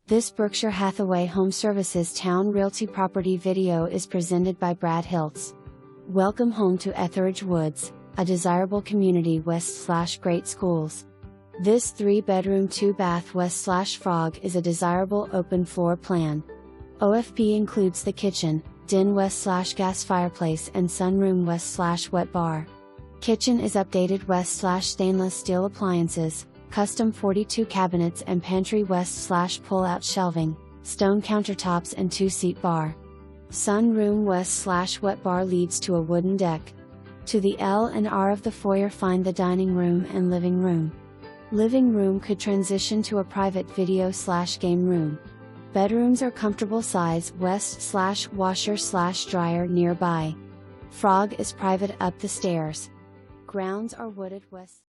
This Berkshire Hathaway HomeServices Towne Realty property video is presented by Brad Hiltz. Welcome home to Etheridge Woods, a desirable community west/great schools. This 3-bedroom 2-bath west/frog is a desirable open floor plan. OFP includes the kitchen, den west/gas fireplace and sunroom west/wet bar. Kitchen is updated west/stainless steel appliances, custom 42 cabinets and pantry west/pull-out shelving, stone countertops and 2-seat bar. Sunroom west/wet bar leads to a wooden deck. To the L and R of the foyer find the dining room and living room. Living room could transition to a private video/game room. Bedrooms are comfortable size west/washer/dryer nearby. Frog is private up the stairs. Grounds are wooded west.